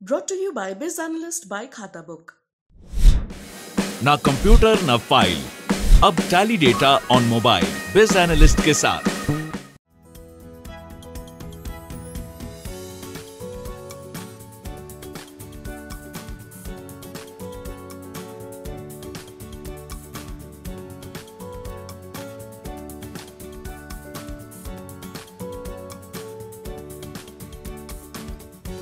Brought to you by Biz Analyst by खाता book. ना computer ना फाइल, अब टैली डेटा ऑन मोबाइल बिज एनालिस्ट के साथ।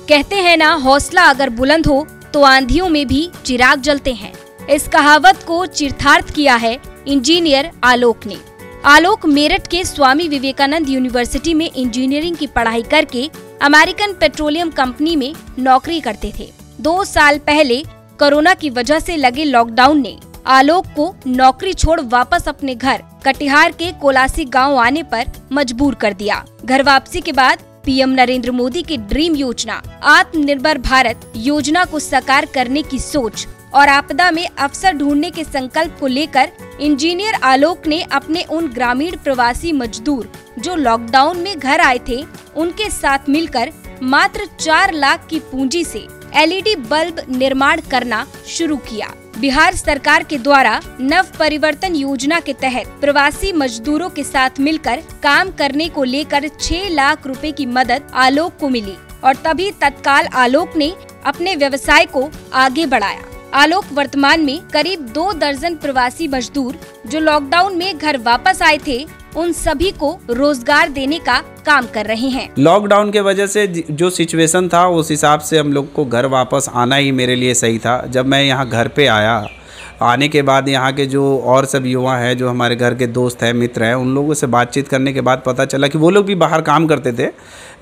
कहते हैं ना, हौसला अगर बुलंद हो तो आंधियों में भी चिराग जलते हैं। इस कहावत को चरितार्थ किया है इंजीनियर आलोक ने। आलोक मेरठ के स्वामी विवेकानंद यूनिवर्सिटी में इंजीनियरिंग की पढ़ाई करके अमेरिकन पेट्रोलियम कंपनी में नौकरी करते थे। 2 साल पहले कोरोना की वजह से लगे लॉकडाउन ने आलोक को नौकरी छोड़ वापस अपने घर कटिहार के कोलासी गाँव आने पर मजबूर कर दिया। घर वापसी के बाद पीएम नरेंद्र मोदी की ड्रीम योजना आत्मनिर्भर भारत योजना को साकार करने की सोच और आपदा में अवसर ढूंढने के संकल्प को लेकर इंजीनियर आलोक ने अपने उन ग्रामीण प्रवासी मजदूर जो लॉकडाउन में घर आए थे उनके साथ मिलकर मात्र 4 लाख की पूंजी से एलईडी बल्ब निर्माण करना शुरू किया। बिहार सरकार के द्वारा नव परिवर्तन योजना के तहत प्रवासी मजदूरों के साथ मिलकर काम करने को लेकर 6 लाख रुपए की मदद आलोक को मिली और तभी तत्काल आलोक ने अपने व्यवसाय को आगे बढ़ाया। आलोक वर्तमान में करीब 2 दर्जन प्रवासी मजदूर जो लॉकडाउन में घर वापस आए थे उन सभी को रोजगार देने का काम कर रहे हैं। लॉकडाउन के वजह से जो सिचुएशन था उस हिसाब से हम लोग को घर वापस आना ही मेरे लिए सही था। जब मैं यहाँ घर पे आया, आने के बाद यहाँ के जो और सब युवा हैं जो हमारे घर के दोस्त हैं, मित्र हैं, उन लोगों से बातचीत करने के बाद पता चला कि वो लोग भी बाहर काम करते थे,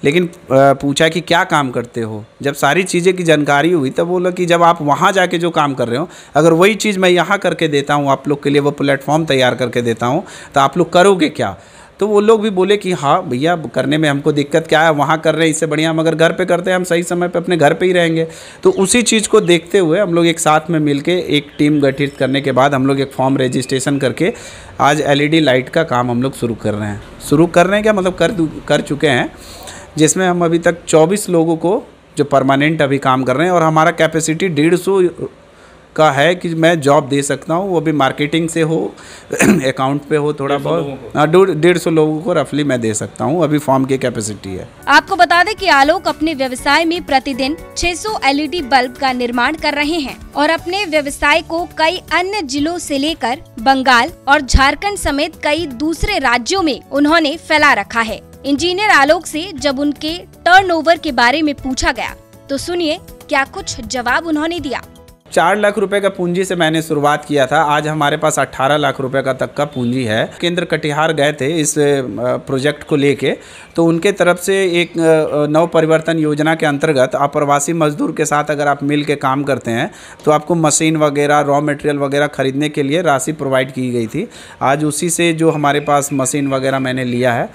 लेकिन पूछा कि क्या काम करते हो। जब सारी चीज़ें की जानकारी हुई तब बोला कि जब आप वहाँ जाके जो काम कर रहे हो, अगर वही चीज़ मैं यहाँ करके देता हूँ, आप लोग के लिए वो प्लेटफॉर्म तैयार करके देता हूँ, तो आप लोग करोगे क्या। तो वो लोग भी बोले कि हाँ भैया, करने में हमको दिक्कत क्या है, वहाँ कर रहे हैं इससे बढ़िया हम अगर घर पे करते हैं, हम सही समय पे अपने घर पे ही रहेंगे। तो उसी चीज़ को देखते हुए हम लोग एक साथ में मिलके एक टीम गठित करने के बाद हम लोग एक फॉर्म रजिस्ट्रेशन करके आज एलईडी लाइट का काम हम लोग शुरू कर रहे हैं। क्या मतलब कर चुके हैं, जिसमें हम अभी तक 24 लोगों को जो परमानेंट अभी काम कर रहे हैं और हमारा कैपेसिटी 150 का है कि मैं जॉब दे सकता हूँ। वो भी मार्केटिंग से हो, अकाउंट पे हो, थोड़ा बहुत 150 लोगों को रफली मैं दे सकता हूँ। अभी फॉर्म की कैपेसिटी है। आपको बता दें कि आलोक अपने व्यवसाय में प्रतिदिन 600 एलईडी बल्ब का निर्माण कर रहे हैं और अपने व्यवसाय को कई अन्य जिलों से लेकर बंगाल और झारखंड समेत कई दूसरे राज्यों में उन्होंने फैला रखा है। इंजीनियर आलोक से जब उनके टर्नओवर के बारे में पूछा गया तो सुनिए क्या कुछ जवाब उन्होंने दिया। 4 लाख रुपए का पूंजी से मैंने शुरुआत किया था। आज हमारे पास 18 लाख रुपए का तक का पूंजी है। केंद्र कटिहार गए थे इस प्रोजेक्ट को लेके, तो उनके तरफ से एक नव परिवर्तन योजना के अंतर्गत अप्रवासी मजदूर के साथ अगर आप मिल के काम करते हैं तो आपको मशीन वगैरह, रॉ मटेरियल वगैरह खरीदने के लिए राशि प्रोवाइड की गई थी। आज उसी से जो हमारे पास मशीन वगैरह मैंने लिया है,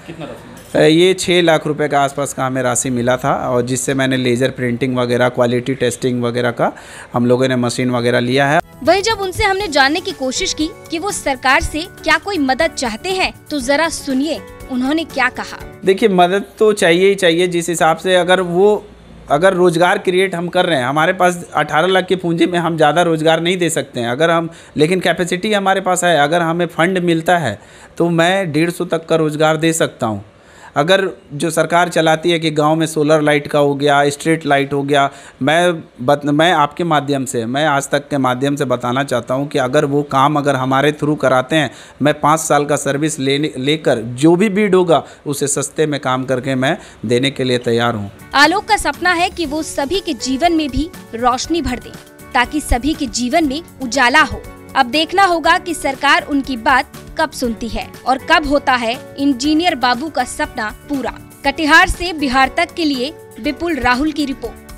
ये 6 लाख रुपए का आसपास का हमें राशि मिला था और जिससे मैंने लेजर प्रिंटिंग वगैरह, क्वालिटी टेस्टिंग वगैरह का हम लोगों ने मशीन वगैरह लिया है। वही जब उनसे हमने जानने की कोशिश की कि वो सरकार से क्या कोई मदद चाहते हैं तो जरा सुनिए उन्होंने क्या कहा। देखिए, मदद तो चाहिए ही चाहिए। जिस हिसाब से अगर रोजगार क्रिएट हम कर रहे हैं, हमारे पास 18 लाख की पूंजी में हम ज़्यादा रोजगार नहीं दे सकते हैं, लेकिन कैपेसिटी हमारे पास है। अगर हमें फंड मिलता है तो मैं 150 तक का रोजगार दे सकता हूँ। अगर जो सरकार चलाती है कि गांव में सोलर लाइट का हो गया, स्ट्रीट लाइट हो गया, मैं आपके माध्यम से, मैं आज तक के माध्यम से बताना चाहता हूं कि अगर वो काम अगर हमारे थ्रू कराते हैं, मैं 5 साल का सर्विस लेकर जो भी बीड होगा उसे सस्ते में काम करके मैं देने के लिए तैयार हूं। आलोक का सपना है कि वो सभी के जीवन में भी रोशनी भर दे ताकि सभी के जीवन में उजाला हो। अब देखना होगा कि सरकार उनकी बात कब सुनती है और कब होता है इंजीनियर बाबू का सपना पूरा। कटिहार से बिहार तक के लिए विपुल राहुल की रिपोर्ट।